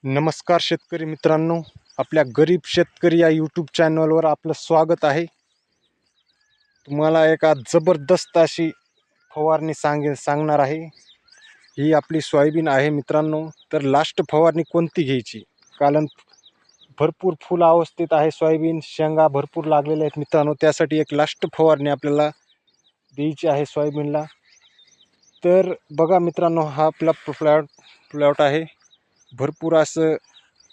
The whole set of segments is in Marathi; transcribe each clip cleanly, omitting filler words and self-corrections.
नमस्कार शेतकरी मित्रांनो, आपल्या गरीब शेतकरी या यूट्यूब चॅनलवर आपलं स्वागत आहे. तुम्हाला एक आज जबरदस्त अशी फवारणी सांगणार आहे. ही आपली सोयाबीन आहे मित्रांनो. तर लास्ट फवारणी कोणती घ्यायची, कारण भरपूर फुल अवस्थेत आहे सोयाबीन, शेंगा भरपूर लागलेल्या आहेत मित्रांनो. त्यासाठी एक लास्ट फवारणी आपल्याला द्यायची आहे सोयाबीनला. तर बघा मित्रांनो, हा आपला प्लॉट आहे. भरपूर असं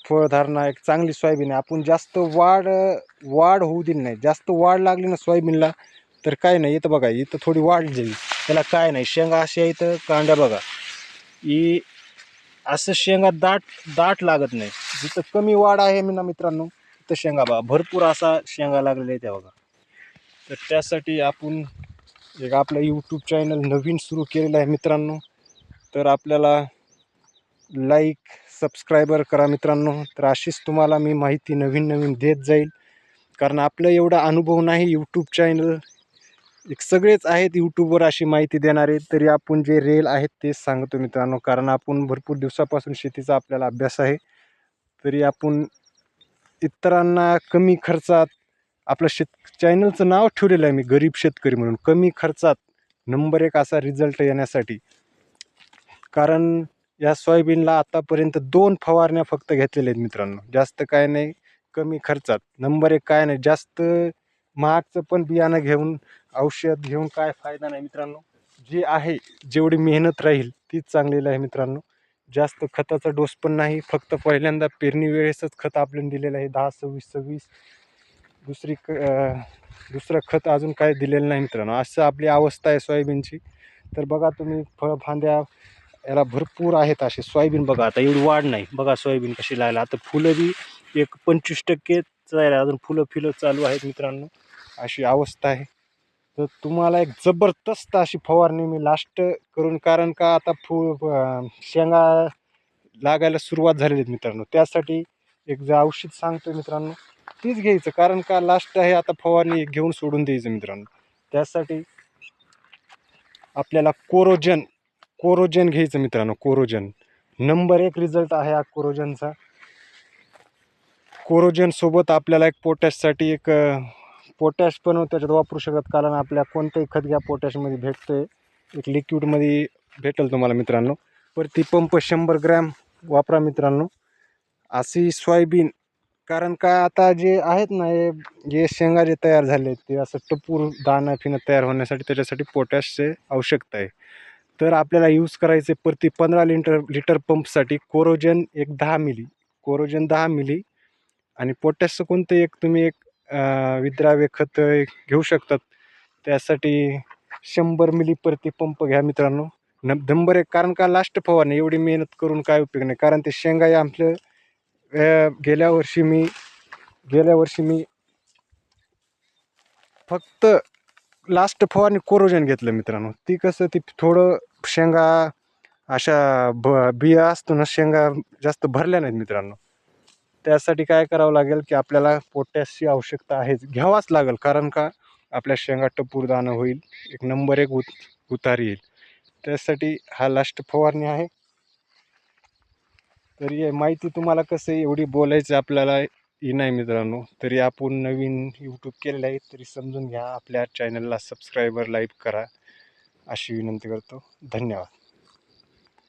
फळधारणा एक चांगली सोयाबीन आहे. आपण जास्त वाढ होऊ दिली नाही. जास्त वाढ लागली ना सोयाबीनला तर काय नाही, इथं बघा, इथं थोडी वाढ झाली, त्याला काय नाही. शेंगा अशी आहे, इथं कांड्या बघा, ही असं शेंगा दाट लागत नाही. जिथं कमी वाढ आहे ना मित्रांनो, तिथं शेंगा बघा भरपूर असा शेंगा लागलेल्या आहेत त्या बघा. तर त्यासाठी आपण एक आपलं यूट्यूब चॅनल नवीन सुरू केलेलं आहे मित्रांनो. तर आपल्याला लाईक सबस्क्रायबर करा मित्रांनो. तर अशीच तुम्हाला मी माहिती नवीन देत जाईल, कारण आपलं एवढा अनुभव नाही. यूट्यूब चॅनल एक सगळेच आहेत यूट्यूबवर अशी माहिती देणारे, तरी आपण जे रिअल आहेत तेच सांगतो मित्रांनो. कारण आपण भरपूर दिवसापासून शेतीचा आपल्याला अभ्यास आहे. तरी आपण इतरांना कमी खर्चात आपलं चॅनलचं नाव ठेवलेलं आहे मी, गरीब शेतकरी म्हणून. कमी खर्चात नंबर 1 असा रिझल्ट येण्यासाठी. कारण या सोयाबीनला आतापर्यंत 2 फवारण्या फक्त घेतलेल्या आहेत मित्रांनो. जास्त काय नाही, कमी खर्चात नंबर 1. काय नाही, जास्त महागचं पण बियाणं घेऊन, औषध घेऊन काय फायदा नाही मित्रांनो. जे आहे, जेवढी मेहनत राहील तीच चांगलेली आहे मित्रांनो. जास्त खताचा डोस पण नाही. फक्त पहिल्यांदा पेरणी वेळेसच खत आपल्याला दिलेलं आहे 10-26-26. दुसरं खत अजून काय दिलेलं नाही मित्रांनो. असं आपली अवस्था आहे सोयाबीनची. तर बघा तुम्ही, फळफांद्या याला भरपूर आहेत असे. सोयाबीन बघा, आता एवढी वाढ नाही. बघा सोयाबीन कशी लागली. आता फुलं बी एक 25% आहे, अजून फुलं चालू आहेत मित्रांनो. अशी अवस्था आहे. तर तुम्हाला एक जबरदस्त अशी फवारणी मी लास्ट करून, कारण का आता शेंगा लागायला सुरुवात झालेली आहेत मित्रांनो. त्यासाठी एक जे औषध सांगतो मित्रांनो, तीच घ्यायचं. कारण का लास्ट आहे, आता फवारणी घेऊन सोडून द्यायचं मित्रांनो. त्यासाठी आपल्याला कोरोजन घ्यायचं मित्रांनो. कोरोजन नंबर 1 रिझल्ट आहे हा कोरोजनचा. कोरोजन सोबत आपल्याला एक पोटॅशसाठी एक पोटॅश पण त्याच्यात वापरू शकत. कारण आपल्या कोणतंही खत घ्या, पोटॅशमध्ये भेटतंय, एक लिक्विडमध्ये भेटेल तुम्हाला मित्रांनो. प्रति पंप 100 ग्रॅम वापरा मित्रांनो. अशी सोयाबीन, कारण का आता जे आहेत ना, हे जे शेंगा जे तयार झाले आहेत, ते असं टपूर दाणं फिणं तयार होण्यासाठी त्याच्यासाठी पोटॅशचे आवश्यकता आहे. तर आपल्याला यूज करायचे प्रति 15 लिटर पंपसाठी कोरोजन एक 10 मिली, कोरोजन 10 मिली. आणि पोटॅशचं कोणतं एक तुम्ही एक विद्राव्य खत घेऊ शकतात. त्यासाठी 100 मिली प्रति पंप घ्या मित्रांनो. नंबर 1. कारण का लास्ट फवारणी, एवढी मेहनत करून काय उपयोग नाही. कारण ते शेंगा आहे आपलं, गेल्या वर्षी मी फक्त लास्ट फवारणी कोरोजन घेतलं मित्रांनो. ती कसं, ती थोडं शेंगा अशा बिया असतो ना, शेंगा जास्त भरल्या नाहीत मित्रांनो. त्यासाठी काय करावं लागेल, की आपल्याला पोटॅशची आवश्यकता आहेच, घ्यावाच लागेल. कारण का आपल्या शेंगा टपूर दाणं होईल, एक नंबर 1 उतार येईल. त्यासाठी हा लास्ट फवारणी आहे. तरी माहिती तुम्हाला कसं एवढी बोलायचं आपल्याला नाही मित्रांनो. तरी आपण नवीन यूट्यूब केलेलं आहे, तरी समजून घ्या. आपल्या चॅनलला सबस्क्रायबर, लाईक करा अशी विनंती करतो. धन्यवाद.